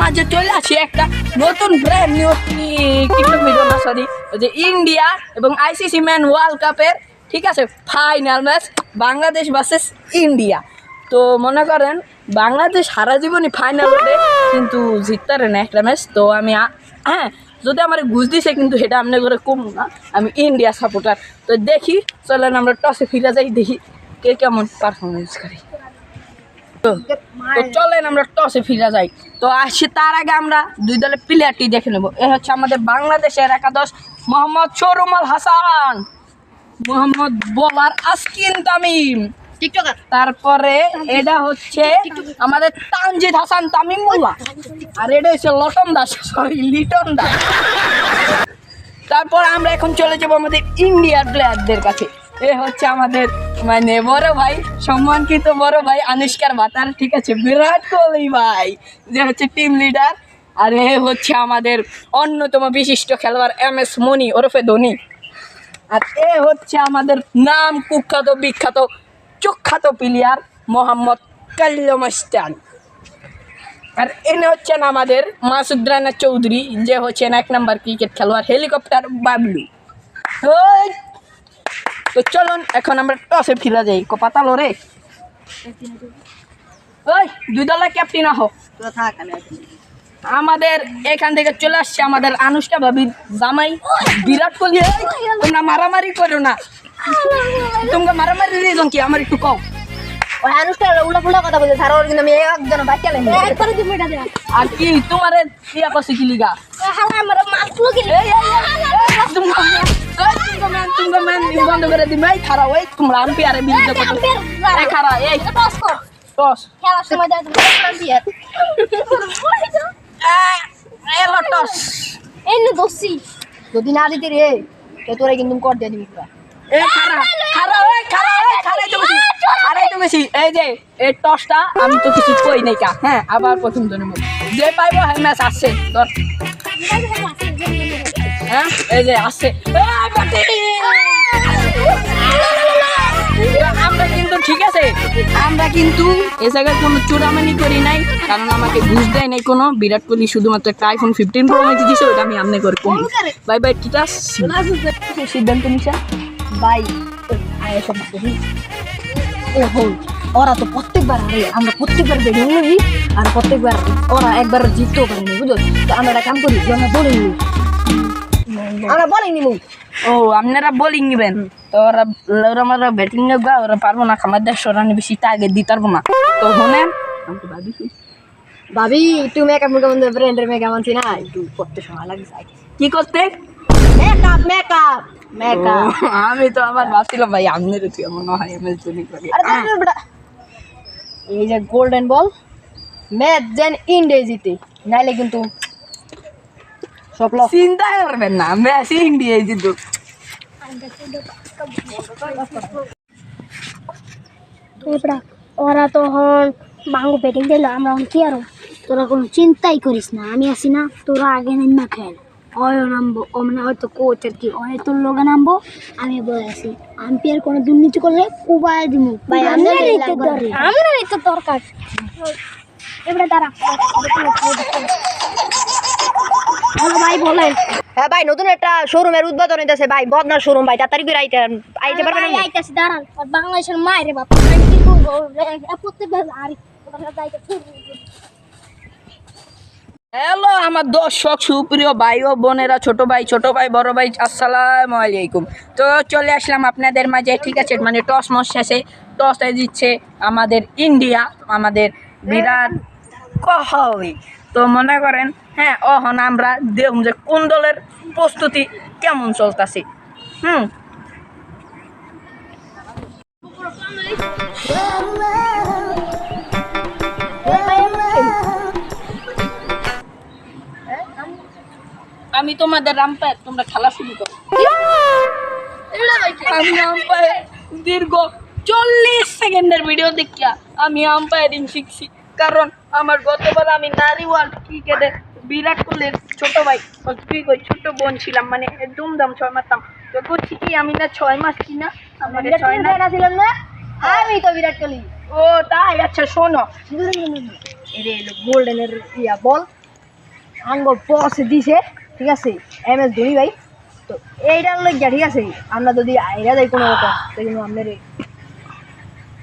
মাঝে চলে আসি একটা নতুন ব্র্যান্ড নিউ টিকটক ভিডিও না সরি যে ইন্ডিয়া এবং আইসিসি ম্যান ওয়ার্ল্ড কাপের ঠিক আছে final match Bangladesh versus India. তো মনে করেন বাংলাদেশ সারা জীবনই ফাইনাল ওঠে কিন্তু জিততে পারে না একটা ম্যাচ। তো আমি হ্যাঁ যদি আমার ঘুষ দিছে কিন্তু সেটা আমনে করে কম না, আমি ইন্ডিয়া সাপোর্টার। তো দেখি চলেন আমরা টসে ফিরে যাই, দেখি কে কেমন পারফরমেন্স করি। তো চলেন আমরা টসে ফিরে যাই। তো আসি তার আগে আমরা দুই দলের প্লেয়ারটি দেখে নেব। এ হচ্ছে আমাদের বাংলাদেশের একাদশ মোহাম্মদ শরুমল হাসান, মোহাম্মদ বোলার আসকিন তামিম, তারপরে এটা হচ্ছে আমাদের তানজিদ হাসান তামিমুল্লাহ, আর এটা হচ্ছে লটন দাস সরি লিটন দাস। তারপর আমরা এখন চলে যাবো আমাদের ইন্ডিয়ার প্লেয়ারদের কাছে। এ হচ্ছে আমাদের মানে বড় ভাই, সম্মানিত বড় ভাই আনুষ্কার বাতার, ঠিক আছে, বিরাট কোহলি ভাই যে হচ্ছে টিম লিডার। আর এ হচ্ছে আমাদের অন্যতম বিশিষ্ট খেলোয়াড় MS মনি ওরফে ধোনি। আর এ হচ্ছে আমাদের নাম কুখ্যাত বিখ্যাত চুখ্যাত প্লেয়ার মোহাম্মদ কাল্লম স্টান। আর এনে হচ্ছেন আমাদের মাসুদ রানা চৌধুরী যে হচ্ছেন 1 নম্বর ক্রিকেট খেলোয়াড় হেলিকপ্টার বাবলু। তো চলুন এখন আমরা টসে ফিরে যাই। পাতালো রে ওই দুই দলের ক্যাপ্টেন আহ আমাদের এখান থেকে চলে আসছে আমাদের আনুষ্কা ভাবির জামাই বিরাট কোহলি। তোমরা মারামারি করো না, তোমরা মারামারি রিজন কি আমার একটু কও। আর কি তোমার ইয়া করছে কি লিগা বন্ধ করে দিবে খারাপ ওই তোমরা আম্পায়ারের বিরুদ্ধে খারাপ এই টস টস এনে দোষী যদি না দিতে রে তোরা কিন্তু কর দিয়ে দিবি পুরা। এই যে এই টসটা আমি তো কিছু কই নাই কা। হ্যাঁ আবার প্রথম জন্য যে পাইবো হ্যাঁ ম্যাচ আসছে তোর। হ্যাঁ এই যে আসছে আমরা কিন্তু ঠিক আছে, আমরা কিন্তু এ জায়গায় কোনো চোরামানি করি নাই, কারণ আমাকে ঘুষ দেয় নাই কোনো। বিরাট কোহলি শুধুমাত্র একটা iPhone 15 Pro Max দিয়েছে, ওটা আমি আমনে করে কম। বাই বাই টিটাস সিদ্ধান্ত নিছে ভাই ওরা তো প্রত্যেকবার হারে, আমরা প্রত্যেকবার বেরিয়ে নিবি আর প্রত্যেকবার ওরা একবার জিততেও পারেনি বুঝলো। তো আমরা একটা কাম করি আমরা বোলিং নিই, আমরা বোলিং নিব। ও আপনারা বোলিং নিবেন তো ওরা আমরা ব্যাটিং নেব, ওরা পারবো না, খামার 150 রান বেশি টার্গেট দিতে পারবো না। তো শোনেন ভাবি তুমি মেকআপ মুখে বন্ধু ব্র্যান্ডের মেকআপ আনছি না, একটু করতে সময় লাগে। কি করতে? Makeup makeup makeup. আমি তো আবার ভাবছিলাম ভাই আপনার তুই মনে হয় এমএল চুরি করি। এই যে গোল্ডেন বল ম্যাচ যেন ইন্ডিয়া জিতে, নাইলে কিন্তু সব লস। চিন্তা করবেন না, ম্যাচ ইন্ডিয়া জিতু। ওরা তখন বাংলা ব্যাটিং দিল, আমরা কি আরো তোরা কোনো চিন্তাই করিস না, আমি আছি না, তোরা আগে না খেল হয় নামবো। ও মানে হয়তো কোচ আর কি হয় তোর লোকে নামবো, আমি বলে আছি আম্পায়ার কোনো দুর্নীতি করলে কুবায় দিব ভাই। আমরা তো দরকার এবারে দাঁড়া ভাই বলেন। হ্যাঁ ভাই নতুন একটা শোরুমের উদ্বোধন হইতেছে ভাই, বদনার শোরুম ভাই, তাড়াতাড়ি করে আইতে পারবেন না? আইতাছি দাঁড়ান, বাংলাদেশের মায়ের বাপ আমি কি করবো প্রত্যেকবার আর হ্যালো আমার দর্শক সুপ্রিয় ভাই ও বোনেরা, ছোট ভাই বড় ভাই, আসসালামু আলাইকুম। তো চলে আসলাম আপনাদের মাঝে, ঠিক আছে। মানে টস মস শেষে টসে জিতছে আমাদের ইন্ডিয়া, আমাদের বিরাট কোহলি। তো মনে করেন হ্যাঁ অহন আমরা দেখুন যে কোন দলের প্রস্তুতি কেমন চলতেছে। আমি তোমাদের আম্পায়ার, তোমরা খেলা শুরু করো। আমি আম্পায়ার দীর্ঘ 40 সেকেন্ডের ভিডিও দেখিয়া আমি আম্পায়ারিং শিখছি, কারণ আমার গতবার আমি নারী ওয়ার্ল্ড ক্রিকেটে বিরাট কোহলির ছোট ভাই ছোট বোন ছিলাম, মানে ধুমধাম 6 মারতাম। তো করছি কি আমি না 6 মাস কিনা আমাদের 6 না ছিলাম না, আমি তো বিরাট কোহলি। ও তাই, আচ্ছা শোনো এর গোল্ডেনের ইয়া বল আঙ্গ পসে দিছে ঠিক আছে MS ধোনি ভাই তো এইটার লইয়া ঠিক আছে আমরা যদি আইরা যাই কোনো রকম তো কিন্তু আমাদের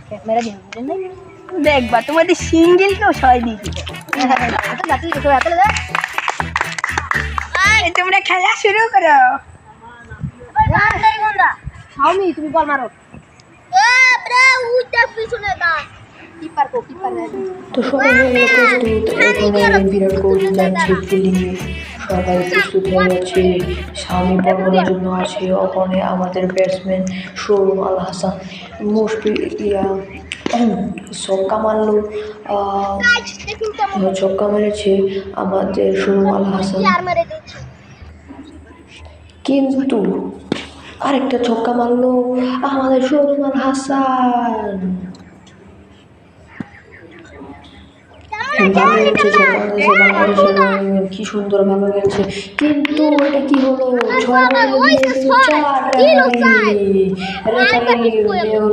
ক্যামেরা দিন দেখবা তোমাদের সিঙ্গেল কেউ ছয় দিয়ে দিবে এত জাতি তো এত দে তোমরা খেলা শুরু করো হাউমি তুমি বল মারো কিপার তো সবাই হয়ে প্রস্তুত এখন বিরাট কোহলি যাচ্ছে ফিল্ডিংয়ে সবাই প্রস্তুত হয়ে যাচ্ছে স্বামী বলার জন্য আছে ওখানে আমাদের ব্যাটসম্যান শোরুম আল হাসান ছক্কা মারলো ছক্কা মেরেছে আমাদের শোরুম আল হাসান কিন্তু আরেকটা ছক্কা মারলো আমাদের শোরুম আল হাসান ভালো খেলছে বাংলাদেশের কি সুন্দর ভালো খেলছে কিন্তু এটা কি হলো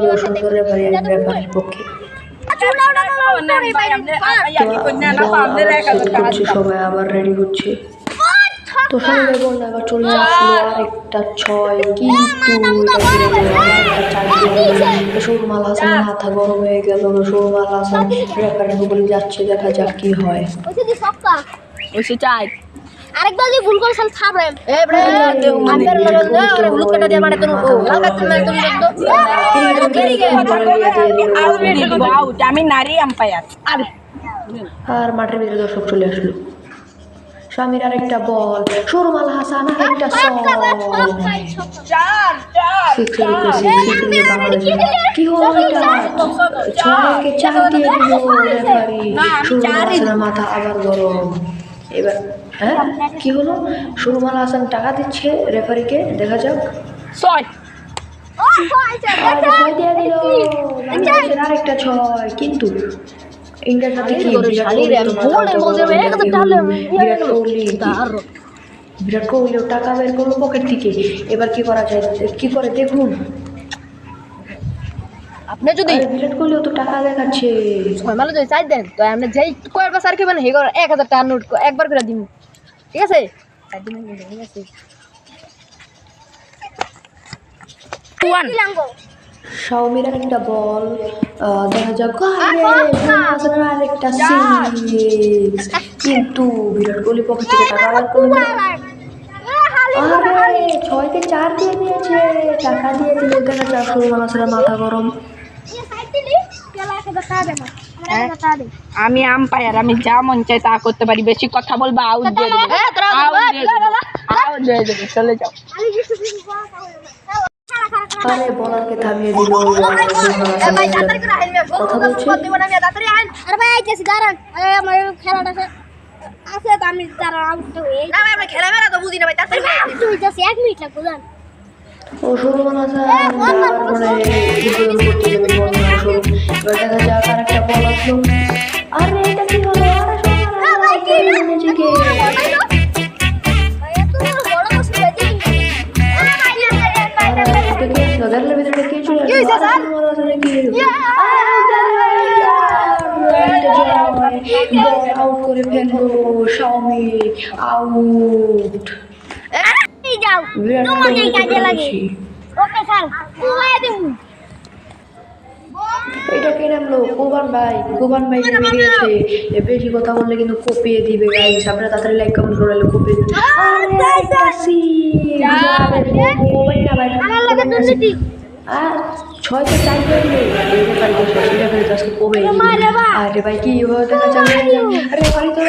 6 সুন্দর রেফারির পক্ষে সবাই আবার রেডি হচ্ছে তো সবাই বললো এবার চলে আসলো আরেকটা 6 কিন্তু শোরুম আল হাসানের মাথা গরম হয়ে গেল শোরুম আল হাসান রেফারি বলে যাচ্ছে দেখা যাক কি হয় ওইসে চাই আরেকবার যদি ভুল করে সাল খাবে এ ব্রে আমাদের লগে ওরে হলুদ কাটা দিয়ে মানে তো লাল কাটা মানে তো আউট আমি নারী আম্পায়ার আর মাঠের ভিতরে দর্শক চলে আসলো স্বামীর আরেকটা বল শোরুম আল হাসান আরেকটা কি হলো এটা 6 কে 4 দিয়ে দিল রেফারি শোরুম আল হাসানের মাথা আবার গরম এবার হ্যাঁ কি হলো শোরুম আল হাসান টাকা দিচ্ছে রেফারিকে দেখা যাক 6 দিয়ে দিল আরেকটা 6 কিন্তু ইন্ডিয়ার সাথে কি বিরাট কোহলিও টাকা বের করলো পকেট থেকে এবার কি করা যায় কি করে দেখুন আপনি যদি বিরাট কোহলিও তো টাকা দেখাচ্ছে মালো যদি চাই দেন তো আপনি যেই কয়েকবার সার খেবেন হে 1000 টাকা নোট একবার করে দিন ঠিক আছে ঠিক আছে শাওমির একটা বল দেখা যাক আরেকটা কিন্তু বিরাট কোহলি পকেট থেকে টাকা বার করলো 6 কে 4 দিয়ে দিয়েছে টাকা দিয়ে দিল দেখা যাক শোরুম আল হাসানের মাথা গরম আমি আম্পায়ার আমি যা মন চাই তা করতে পারি বেশি কথা বলবা আউট দিয়ে দেবো আউট দিয়ে দেবো চলে যাও আরে বলারকে থামিয়ে দিল কথা বলছে ও শোরুম আল হাসান মানে দেখা যাক আরেকটা বল আসলো আরে এটা কি হলো আউট করে ফেললো শাওমি আউট এটা কে নামলো কুবান ভাই নেমে গিয়েছে বেশি কথা বললে কিন্তু কপিয়ে দিবে গাইস আপনারা তাড়াতাড়ি লাইক কমেন্ট করে কপিয়ে দিন আর 6 কে 4 দিয়ে দিলে রেফারি তো আজকে কমে আরে ভাই কি হয়ে দেখা যাবে রেফারি তো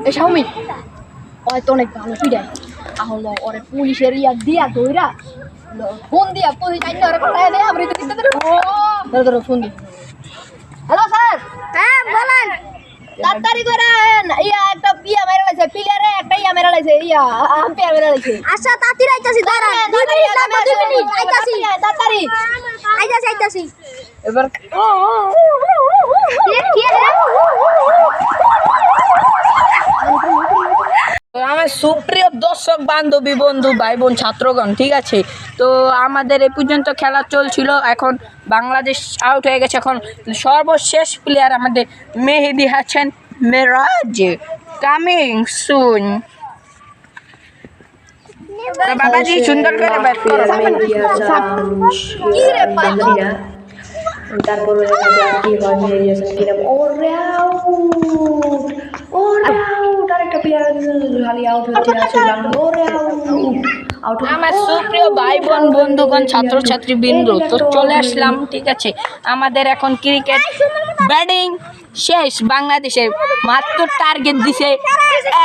এই শাওমি হয়তো অনেক ভালো পিড়াই তাহলে ওরে পুলিশের ইয়া দিয়া ধইরা ফোন দিয়া পুলিশ আইনা ওরে পাঠায় দেয় আমরা তো কিনতে ধরো ফোন দি হ্যালো স্যার হ্যাঁ বলেন তাড়াতাড়ি করে ইয়া একটা ইয়া মেরে লাইছে প্লেয়ারে একটা ইয়া মেরে লাইছে ইয়া আম্পায়ার মেরে লাইছে আচ্ছা তাড়াতাড়ি আইতাছি দাঁড়া 2 মিনিট লাগবে 2 মিনিট আইতাছি তাড়াতাড়ি আইতাছি এবার আমার সুপ্রিয় দর্শক বান্ধবী বন্ধু ভাই বোন ছাত্রগণ, ঠিক আছে, তো আমাদের এই পর্যন্ত খেলা চলছিল। এখন বাংলাদেশ আউট হয়ে গেছে। এখন সর্বশেষ প্লেয়ার আমাদের মেহেদি হাসান মেরাজ, কামিং সুন। বাবাজি সুন্দর করে ব্যাট করো। তারপরে দেখা যাক কি হয়। মেহেদি হাসান কিরকম ওরে আউট, আরেকটা প্লেয়ার খালি আউট হতে আছে। ওরে আউট। আমার সুপ্রিয় ভাই বোন বন্ধুগণ ছাত্রছাত্রী বিন্দু, তো চলে আসলাম, ঠিক আছে। আমাদের এখন ক্রিকেট ব্যাটিং শেষ। বাংলাদেশের মাত্র টার্গেট দিছে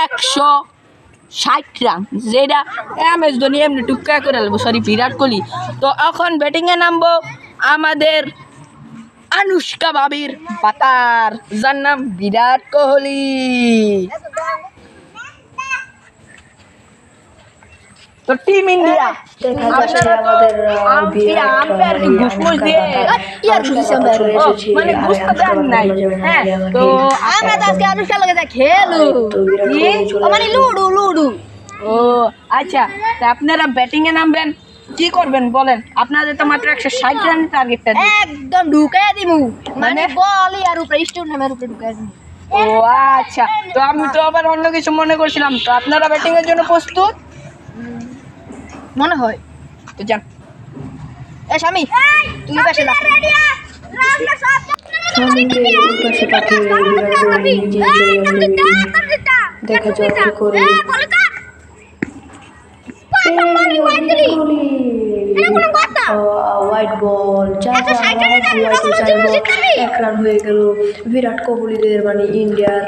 160 রান, যেটা MS ধোনি এমনি টুক্কা করে নেবো, সরি বিরাট কোহলি। তো এখন ব্যাটিংয়ে নামবো আমাদের আনুষ্কা ভাবির পাতার, যার নাম বিরাট কোহলি। তো টিম ইন্ডিয়া দেখা যাচ্ছে আমাদের মানে বুঝতে দেন নাই। হ্যাঁ, তো আমরা তো আজকে আনুষ্কার লগে যা খেলু মানে লুডু লুডু। ও আচ্ছা, তা আপনারা ব্যাটিং এ নামবেন, কি করবেন বলেন? আপনাদের তো মাত্র 160 রান টার্গেটটা। একদম ঢুকাই দিমু, মানে বলই আর উপরে স্টোন নামের উপরে ঢুকাই দিমু। ও আচ্ছা, তো আমি তো আবার অন্য কিছু মনে করছিলাম। তো আপনারা ব্যাটিং এর জন্য প্রস্তুত মনে হয়? তো যান। এ স্বামী তুই পাশে যা। স্বামীকে উপাসে পাঠিয়ে বিরাট কোহলি নিজে চলে আসলো। দেখা যাক কি করে। হোয়াইট বল, 1 রান হয়ে গেল বিরাট কোহলিদের, মানে ইন্ডিয়ার।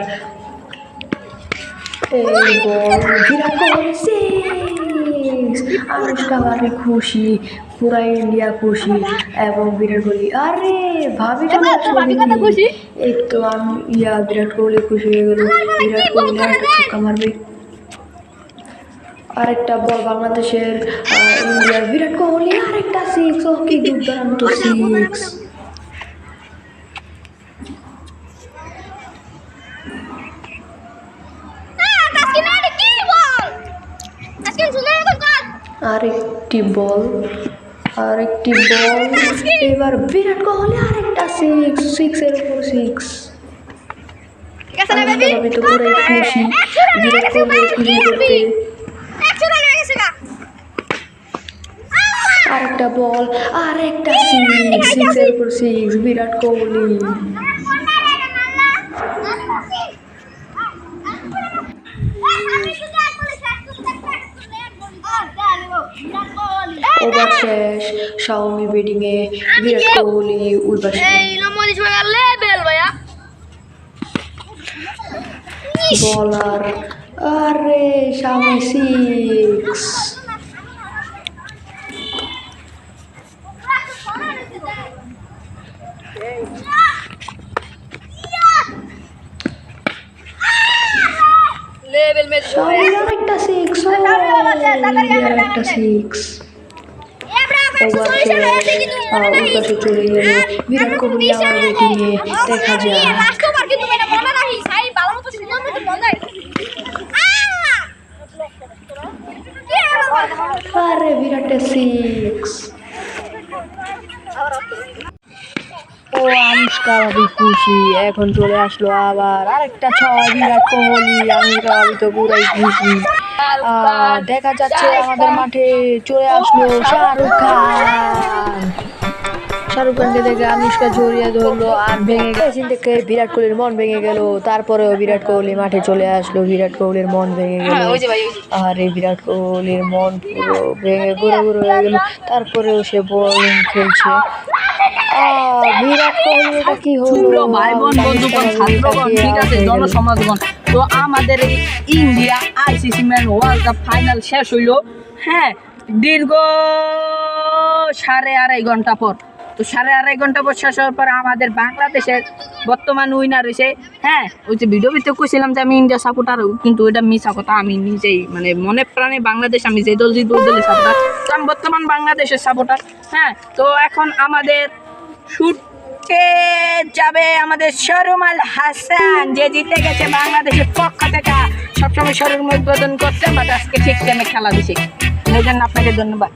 এই বল বিরাট কোহলি সিক্স। আনুষ্কা ভাবি খুশি, পুরা ইন্ডিয়া খুশি এবং বিরাট কোহলি। আরে ভাবি খুশি, এই তো আমি বিরাট কোহলি খুশি হয়ে গেল। বিরাট কোহলি একটা ছক্কা মারবে। আরেকটা বল বাংলাদেশের, ইন্ডিয়ার। বিরাট কোহলি আরেকটা সিক্স। ও কি দুর্দান্ত সিক্স। আরেকটি বল, এবার বিরাট কোহলি আরেকটা সিক্স। সিক্সের উপর সিক্স। আমি তো পুরাই খুশি বিরাট কোহলি খুশি করতে। আরেকটা বল, আরেকটা সিক্স। সিক্সের উপর সিক্স বিরাট কোহলি। ওভার শেষ, শাওমি ব্যাটিং এ, বিরাট কোহলি ওই পাশে। বলার, আরে শাওমি সিক্স। শাওমির আরেকটা সিক্স। আরেকটা সিক্স। ওভার শেষ, ওই পাশে চলে গেল বিরাট কোহলি আমার ব্যাটিং এ। দেখা যায়। আরে বিরাটের সিক্স। ও আনুষ্কা ভাবি খুশি। এখন চলে আসলো আবার আরেকটা 6 বিরাট কোহলি। আনুষ্কা ভাবি তো পুরাই খুশি। দেখা যাচ্ছে আমাদের মাঠে চলে আসলো শাহরুখ খান। শাহরুখ খানকে দেখে আনুষ্কা জড়িয়ে ধরলো আর ভেঙে গেছে দেখে বিরাট কোহলির মন ভেঙে গেল। তারপরেও বিরাট কোহলি মাঠে চলে আসলো। বিরাট কোহলির মন ভেঙে গেল। আর এই বিরাট কোহলির মন পুরো ভেঙে গুঁড়ো গুঁড়ো হয়ে গেল। তারপরেও সে বোলিং খেলছে। বিরাট কোহলি এটা কি হলো? ভাই বোন বন্ধুগণ ছাত্রগণ, ঠিক আছে, জনসমাজগণ, তো আমাদের এই India ICC man world cup final শেষ হইল। হ্যাঁ, দীর্ঘ 2.5 ঘন্টা পর। তো 2.5 ঘন্টা পর শেষ হওয়ার পর আমাদের বাংলাদেশের বর্তমান উইনার হয়েছে। হ্যাঁ, ওই যে ভিডিও ভিতরে কইছিলাম যে আমি ইন্ডিয়া সাপোর্টার, কিন্তু এটা মিছা কথা। আমি নিজেই মানে মনে প্রাণে বাংলাদেশ, আমি যে দল জিতবো ওই দলের সাপোর্টার। তো আমি বর্তমান বাংলাদেশের সাপোর্টার। হ্যাঁ, তো এখন আমাদের শুটে যাবে আমাদের শরুমাল হাসান, যে জিতে গেছে বাংলাদেশের পক্ষ থেকে সবসময় শরীর উদ্বোধন করতে বাট আজকে ঠিক টাইমে খেলা দিছে এই জন্য আপনাকে ধন্যবাদ।